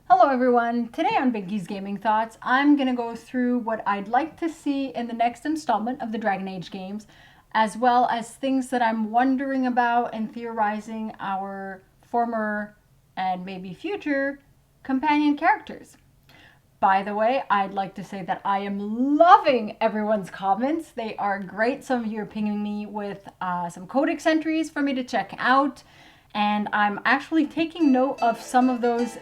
Hello everyone, today on Binky's Gaming Thoughts, I'm going to go through what I'd like to see in the next installment of the Dragon Age games, as well as things that I'm wondering about and theorizing our former and maybe future companion characters. By the way, I'd like to say that I am loving everyone's comments. They are great. Some of you are pinging me with some codex entries for me to check out. And I'm actually taking note of some of those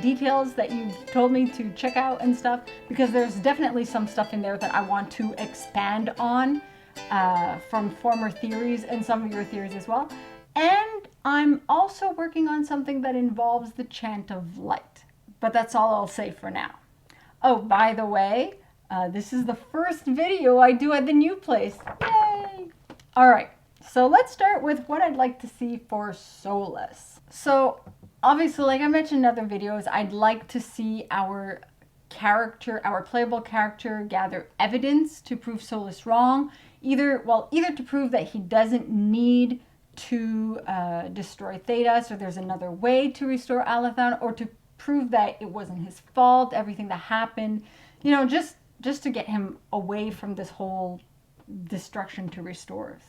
details that you've told me to check out and stuff, because there's definitely some stuff in there that I want to expand on from former theories and some of your theories as well. And I'm also working on something that involves the Chant of Light. But that's all I'll say for now. Oh, by the way, this is the first video I do at the new place. Yay! All right. So let's start with what I'd like to see for Soulless. So obviously, like I mentioned in other videos, I'd like to see our character, our playable character, gather evidence to prove Soulless wrong. Either to prove that he doesn't need to destroy Theta, or there's another way to restore Alathan, or to prove that it wasn't his fault, everything that happened, you know, just to get him away from this whole destruction to restore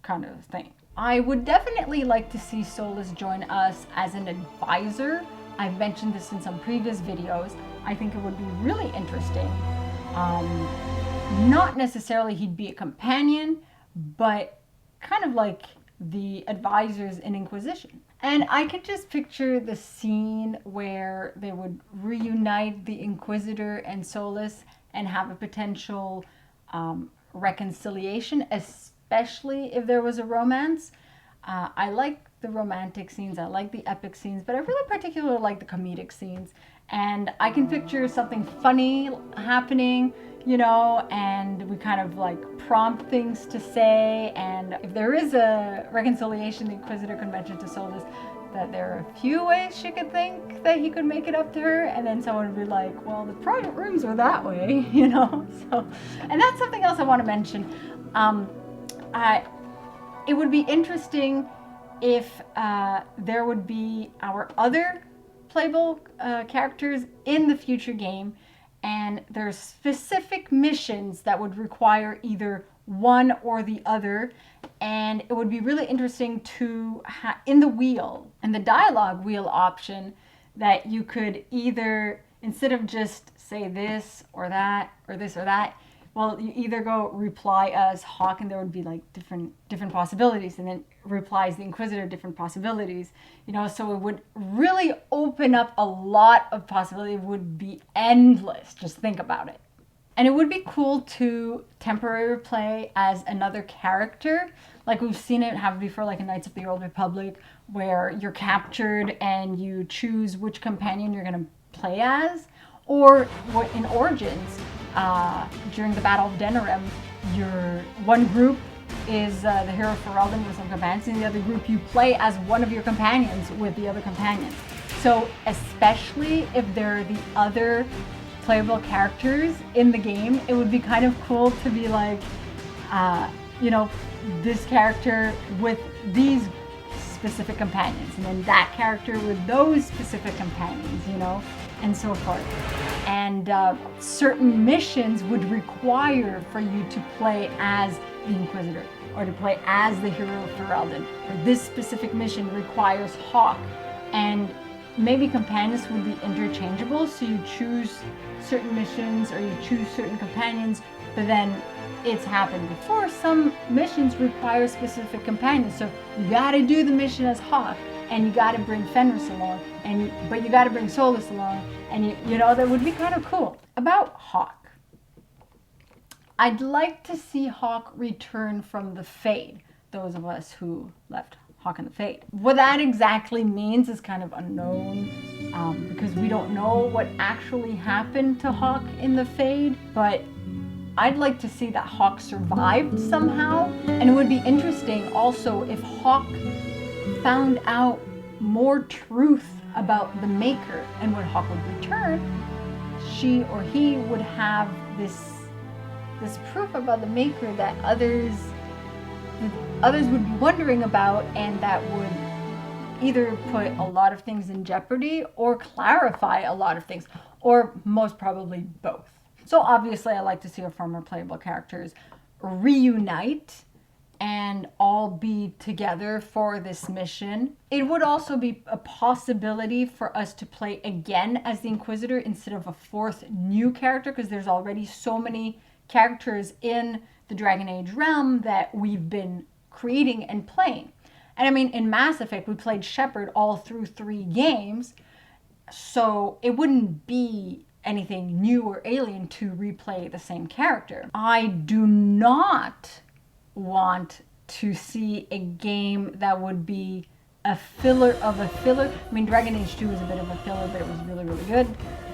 kind of thing. I would definitely like to see Soulless join us as an advisor. I've mentioned this in some previous videos. I think it would be really interesting. Not necessarily he'd be a companion, but kind of like the advisors in Inquisition. And I could just picture the scene where they would reunite the Inquisitor and Soulless and have a potential reconciliation, especially if there was a romance. I like the romantic scenes, I like the epic scenes, but I really particularly like the comedic scenes. And I can picture something funny happening, you know, and we kind of like prompt things to say. And if there is a reconciliation, the Inquisitor could mention to Soulless that there are a few ways she could think that he could make it up to her, and then someone would be like, well, the private rooms were that way, you know. So, and that's something else I want to mention. It would be interesting if there would be our other playable characters in the future game, and there's specific missions that would require either one or the other, and it would be really interesting to in the wheel, in the dialogue wheel option, that you could either, instead of just say this or that or this or that, well, you either go reply as Hawke, and there would be like different possibilities, and then replies the Inquisitor different possibilities, you know, so it would really open up a lot of possibilities. It would be endless. Just think about it. And it would be cool to temporary play as another character, like we've seen it happen before, like in Knights of the Old Republic, where you're captured and you choose which companion you're going to play as, or in Origins, during the Battle of Denerim, your one group is the hero Ferelden with some companions, and the other group you play as one of your companions with the other companions. So especially if they're the other playable characters in the game, it would be kind of cool to be like, you know, this character with these specific companions, and then that character with those specific companions, you know, and so forth. And certain missions would require for you to play as the Inquisitor, or to play as the hero of Ferelden, or this specific mission requires Hawke, and maybe companions would be interchangeable, so you choose certain missions or you choose certain companions, but then it's happened before, some missions require specific companions, so you gotta do the mission as Hawke, and you gotta bring Fenris along, but you gotta bring Soulless along, and you know, that would be kind of cool. About Hawke, I'd like to see Hawke return from the Fade, those of us who left Hawke in the Fade. What that exactly means is kind of unknown, because we don't know what actually happened to Hawke in the Fade, but I'd like to see that Hawke survived somehow. And it would be interesting also if Hawke found out more truth about the Maker, and when Hawke would return, she or he would have this proof about the Maker that others would be wondering about, and that would either put a lot of things in jeopardy or clarify a lot of things, or most probably both. So obviously I like to see our former playable characters reunite and all be together for this mission. It would also be a possibility for us to play again as the Inquisitor instead of a fourth new character, because there's already so many characters in the Dragon Age realm that we've been creating and playing. And I mean, in Mass Effect, we played Shepard all through 3 games, so it wouldn't be anything new or alien to replay the same character. I do not want to see a game that would be a filler of a filler. I mean, Dragon Age 2 was a bit of a filler, but it was really, really good.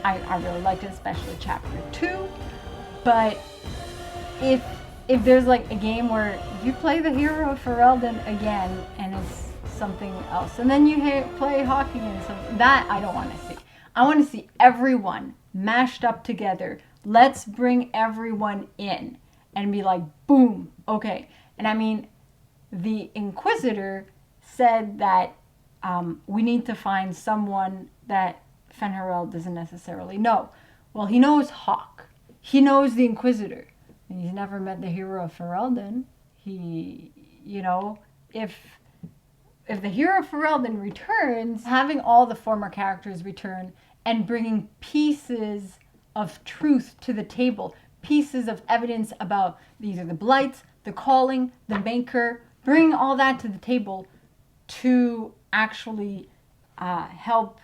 I really liked it, especially Chapter 2. But if there's like a game where you play the hero of Ferelden again and it's something else, and then you play Hawke again, so that I don't want to see. I want to see everyone mashed up together. Let's bring everyone in and be like, boom, okay. And I mean, the Inquisitor said that we need to find someone that Fen'Harel doesn't necessarily know. Well, he knows Hawke. He knows the Inquisitor. And he's never met the hero of Ferelden. He, you know, if the hero of Ferelden returns, having all the former characters return and bringing pieces of truth to the table, pieces of evidence about either the blights, the calling, the maker, bring all that to the table to actually help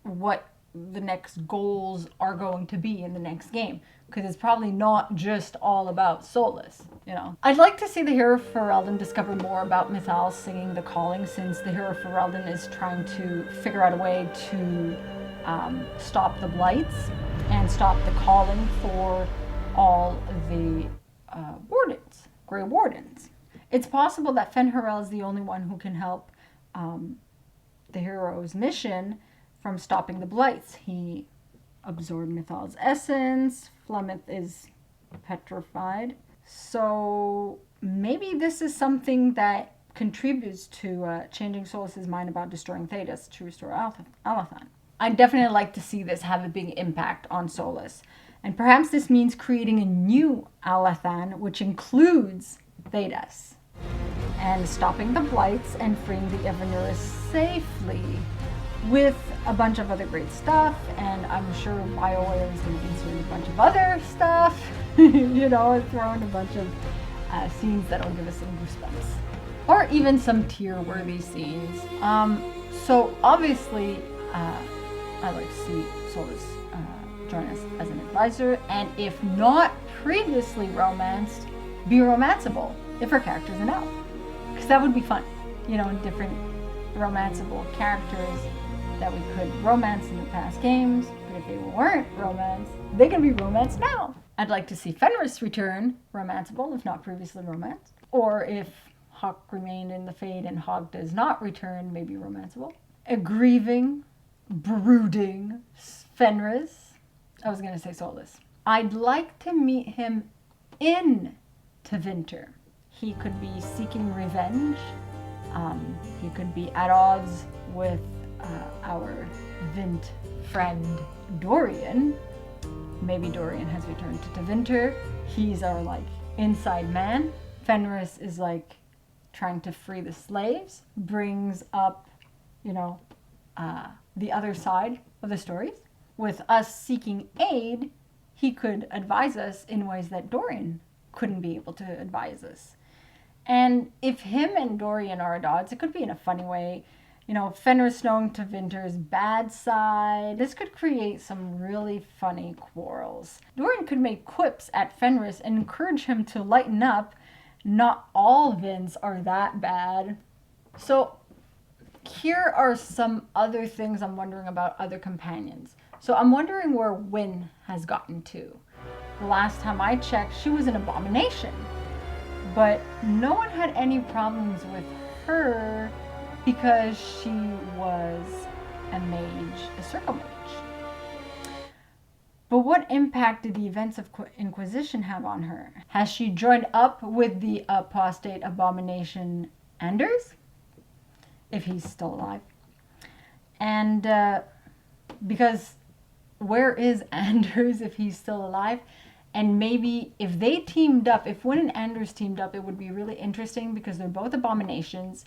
what the next goals are going to be in the next game. Because it's probably not just all about Soulless, you know. I'd like to see the hero of Ferelden discover more about Mythal singing the calling, since the hero of Ferelden is trying to figure out a way to stop the blights and stop the calling for all the wardens, Grey Wardens. It's possible that Fen'Harel is the only one who can help the hero's mission from stopping the blights. He absorbed Mythal's essence. Flemeth is petrified. So maybe this is something that contributes to changing Soulless's mind about destroying Thedas to restore Alathan. I'd definitely like to see this have a big impact on Soulless. And perhaps this means creating a new Alathan, which includes Thedas, and stopping the blights and freeing the Evanuris safely, with a bunch of other great stuff. And I'm sure BioWare is going to insert a bunch of other stuff, you know, throw in a bunch of scenes that'll give us some goosebumps, or even some tear-worthy scenes. So obviously, I'd like to see Soulless join us as an advisor, and if not previously romanced, be romanceable if her character's an elf, because that would be fun, you know, different romanceable characters that we could romance in the past games, but if they weren't romanced, they can be romanced now. I'd like to see Fenris return romanceable, if not previously romanced, or if Hawke remained in the Fade and Hawke does not return, maybe romanceable. A grieving, brooding Fenris. I was going to say Soulless. I'd like to meet him in Tevinter. He could be seeking revenge. He could be at odds with our Vint friend Dorian. Maybe Dorian has returned to Tevinter. He's our like inside man. Fenris is like trying to free the slaves. Brings up, you know, the other side of the stories. With us seeking aid, he could advise us in ways that Dorian couldn't be able to advise us. And if him and Dorian are at odds, it could be in a funny way. You know, Fenris knowing Tevinter's bad side. This could create some really funny quarrels. Dorian could make quips at Fenris and encourage him to lighten up. Not all Vints are that bad. So here are some other things I'm wondering about other companions. So I'm wondering where Wynne has gotten to. The last time I checked, she was an abomination. But no one had any problems with her because she was a mage, a circle mage. But what impact did the events of Inquisition have on her? Has she joined up with the apostate abomination Anders? if he's still alive. And because where is Anders if he's still alive? And maybe if they teamed up, if Wynn and Anders teamed up, it would be really interesting because they're both abominations.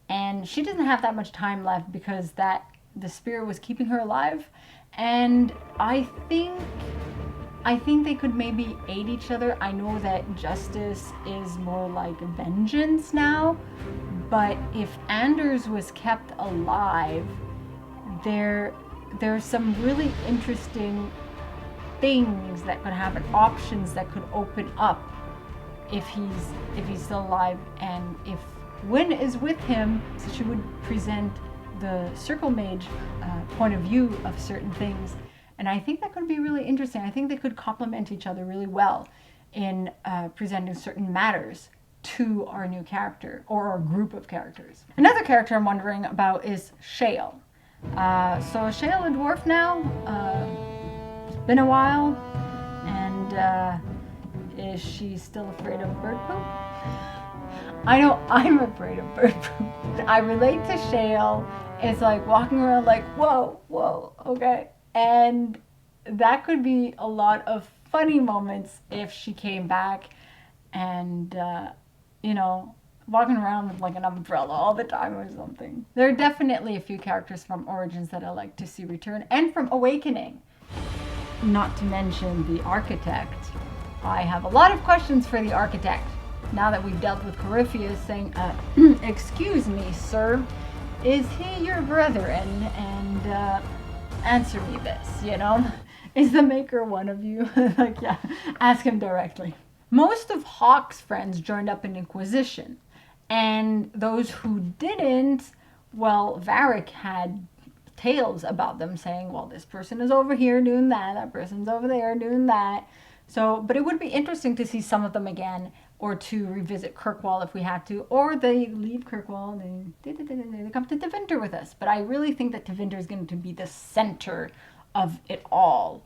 And she doesn't have that much time left because the spirit was keeping her alive. And I think they could maybe aid each other. I know that justice is more like vengeance now, but if Anders was kept alive, there's some really interesting things that could happen, options that could open up if he's still alive. And if Wynn is with him, so she would present the Circle Mage point of view of certain things. And I think that could be really interesting. I think they could complement each other really well in presenting certain matters to our new character or our group of characters. Another character I'm wondering about is Shale. So is Shale a dwarf now? It's been a while. And is she still afraid of bird poop? I know I'm afraid of bird poop. I relate to Shale. It's like walking around like, whoa, okay. And that could be a lot of funny moments if she came back and, walking around with like an umbrella all the time or something. There are definitely a few characters from Origins that I like to see return, and from Awakening. Not to mention the Architect. I have a lot of questions for the Architect. Now that we've dealt with Corypheus saying, excuse me, sir, is he your brother? And answer me this, Is the Maker one of you? Like, yeah, ask him directly. Most of Hawke's friends joined up in Inquisition. And those who didn't, well, Varric had tales about them saying, well, this person is over here doing that person's over there doing that. So, but it would be interesting to see some of them again, or to revisit Kirkwall if we had to, or they leave Kirkwall and they come to Tevinter with us. But I really think that Tevinter is going to be the center of it all.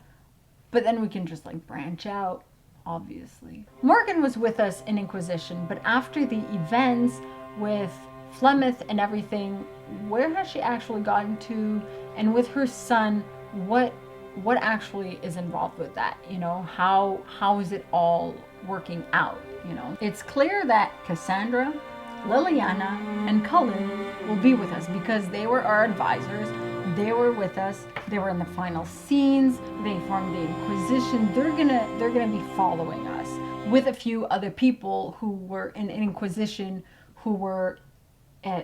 But then we can just like branch out, obviously. Morgan was with us in Inquisition, but after the events with Flemeth and everything, where has she actually gotten to? And with her son, what actually is involved with that? How is it all working out? It's clear that Cassandra, Liliana, and Cullen will be with us because they were our advisors. They were with us. They were in the final scenes. They formed the Inquisition. They're gonna be following us with a few other people who were in Inquisition, who were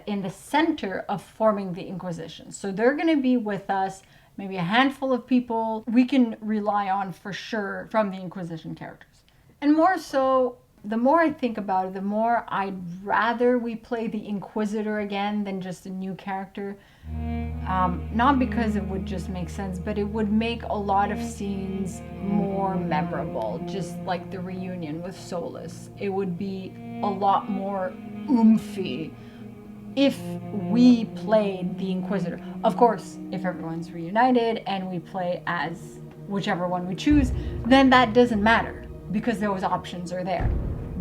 in the center of forming the Inquisition. So they're gonna be with us. Maybe a handful of people we can rely on for sure from the Inquisition characters. And more so, the more I think about it, the more I'd rather we play the Inquisitor again than just a new character. Not because it would just make sense, but it would make a lot of scenes more memorable, just like the reunion with Soulless. It would be a lot more oomphy if we played the Inquisitor. Of course, if everyone's reunited and we play as whichever one we choose, then that doesn't matter because those options are there.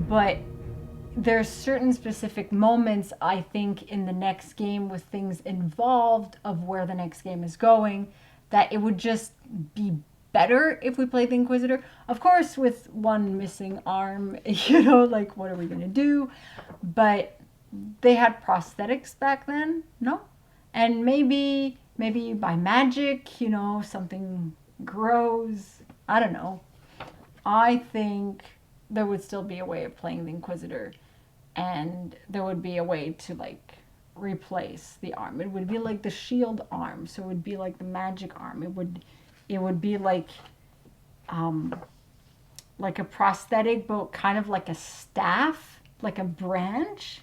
But there's certain specific moments, I think, in the next game with things involved of where the next game is going, that it would just be better if we played the Inquisitor. Of course, with one missing arm, like, what are we going to do? But they had prosthetics back then, no? And maybe by magic, something grows. I don't know. I think there would still be a way of playing the Inquisitor, and there would be a way to like replace the arm. It would be like the shield arm, so it would be like the magic arm. It would be like a prosthetic, but kind of like a staff, like a branch.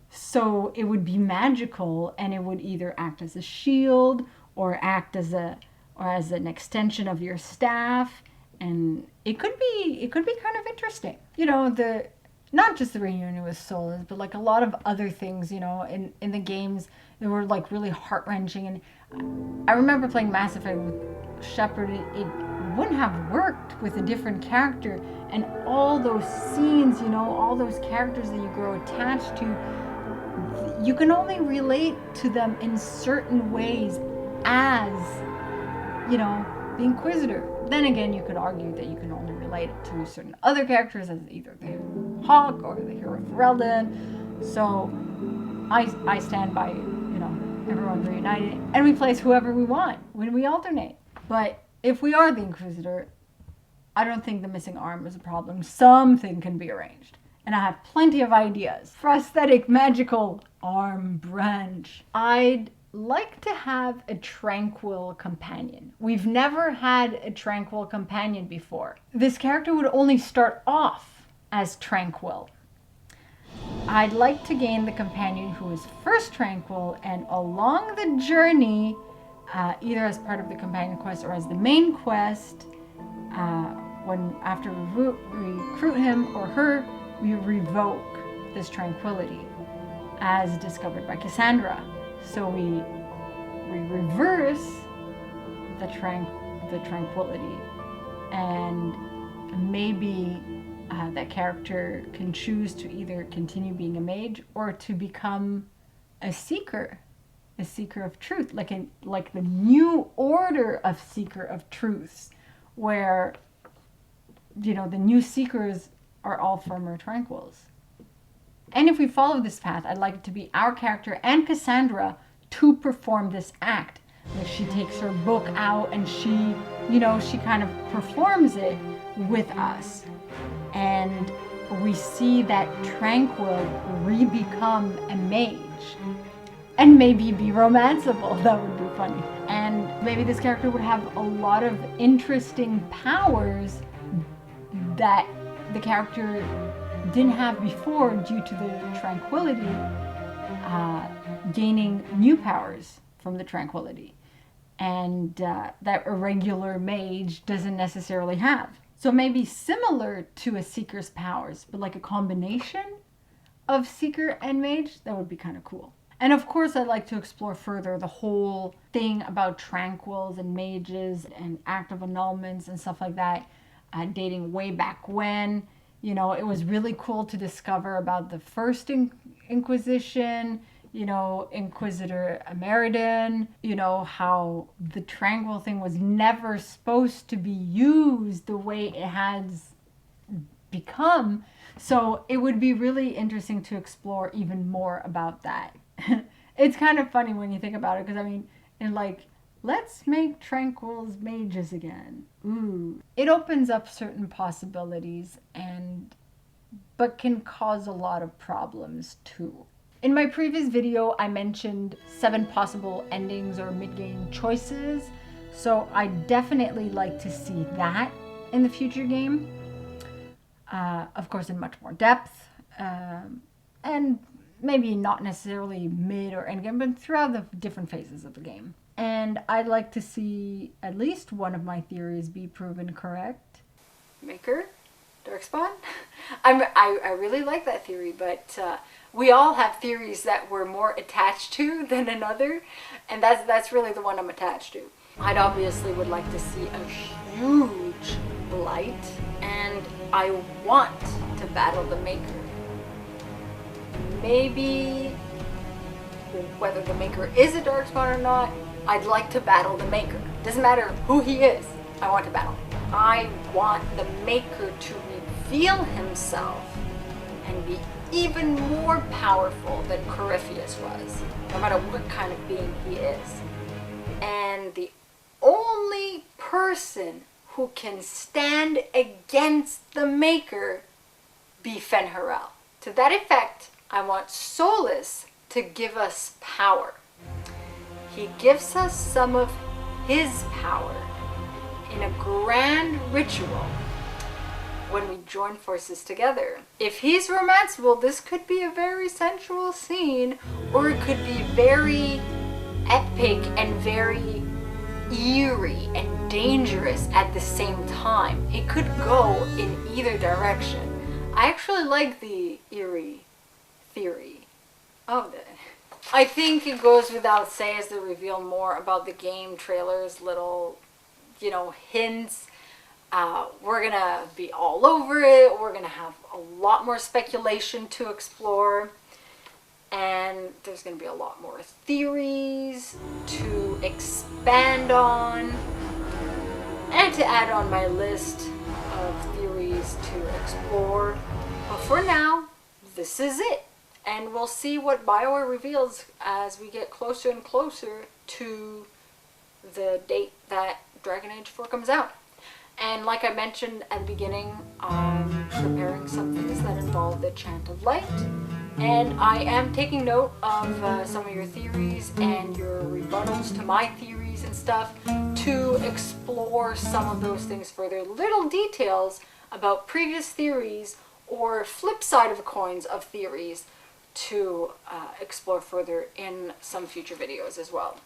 So it would be magical, and it would either act as a shield or act as an extension of your staff. And it could be kind of interesting. Not just the reunion with Soulless, but like a lot of other things, in the games that were like really heart-wrenching. And I remember playing Mass Effect with Shepard. It wouldn't have worked with a different character. And all those scenes, all those characters that you grow attached to, you can only relate to them in certain ways as, you know, the Inquisitor. Then again, you could argue that you can only relate to certain other characters as either the Hawke or the hero Ferelden. So I stand by, you know, everyone reunited, and we place whoever we want when we alternate. But if we are the Inquisitor, I don't think the missing arm is a problem. Something can be arranged. And I have plenty of ideas. Prosthetic, magical arm branch. I'd like to have a tranquil companion. We've never had a tranquil companion before. This character would only start off as tranquil. I'd like to gain the companion who is first tranquil, and along the journey, either as part of the companion quest or as the main quest, when after we recruit him or her, we revoke this tranquility, as discovered by Cassandra. So we reverse the tranquility, and maybe that character can choose to either continue being a mage or to become a seeker of truth, like the new order of seeker of truths, where, you know, the new seekers are all former tranquils. And if we follow this path, I'd like it to be our character and Cassandra to perform this act. Like, she takes her book out and she, you know, she kind of performs it with us. And we see that Tranquil re-become a mage. And maybe be romanceable. That would be funny. And maybe this character would have a lot of interesting powers that the character didn't have before due to the tranquility, gaining new powers from the tranquility, and that a regular mage doesn't necessarily have. So maybe similar to a seeker's powers, but like a combination of seeker and mage. That would be kind of cool. And of course, I'd like to explore further the whole thing about tranquils and mages and active annulments and stuff like that, dating way back when. You know, it was really cool to discover about the first Inquisition, you know, Inquisitor Emeridin, you know, how the tranquil thing was never supposed to be used the way it has become. So it would be really interesting to explore even more about that. It's kind of funny when you think about it, because I mean, in like, let's make tranquils mages again. Ooh. It opens up certain possibilities, but can cause a lot of problems too. In my previous video, I mentioned 7 possible endings or mid-game choices. So I definitely like to see that in the future game. Of course, in much more depth. And maybe not necessarily mid or end game, but throughout the different phases of the game. And I'd like to see at least one of my theories be proven correct. Maker? Darkspawn? I really like that theory, but we all have theories that we're more attached to than another, and that's really the one I'm attached to. I'd obviously would like to see a huge blight, and I want to battle the Maker. Maybe, whether the Maker is a Darkspawn or not, I'd like to battle the Maker. Doesn't matter who he is, I want to battle him. I want the Maker to reveal himself and be even more powerful than Corypheus was, no matter what kind of being he is. And the only person who can stand against the Maker be Fen'Harel. To that effect, I want Soulless to give us power. He gives us some of his power in a grand ritual when we join forces together. If he's romanceable, this could be a very sensual scene, or it could be very epic and very eerie and dangerous at the same time. It could go in either direction. I actually like the eerie theory of it. I think it goes without saying as they reveal more about the game trailers, little, you know, hints. We're gonna be all over it. We're gonna have a lot more speculation to explore. and there's going to be a lot more theories to expand on and to add on my list of theories to explore. But for now, this is it. And we'll see what BioWare reveals as we get closer and closer to the date that Dragon Age 4 comes out. And like I mentioned at the beginning, I'm preparing some things that involve the Chant of Light. And I am taking note of some of your theories and your rebuttals to my theories and stuff to explore some of those things further. Little details about previous theories or flip side of the coins of theories to explore further in some future videos as well.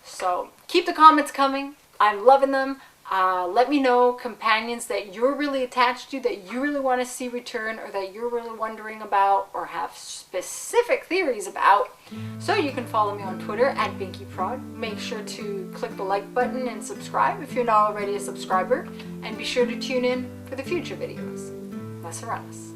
So keep the comments coming. I'm loving them. Let me know companions that you're really attached to, that you really want to see return, or that you're really wondering about or have specific theories about. So you can follow me on Twitter at BinkyProd. Make sure to click the like button and subscribe if you're not already a subscriber. And be sure to tune in for the future videos. Lesser us.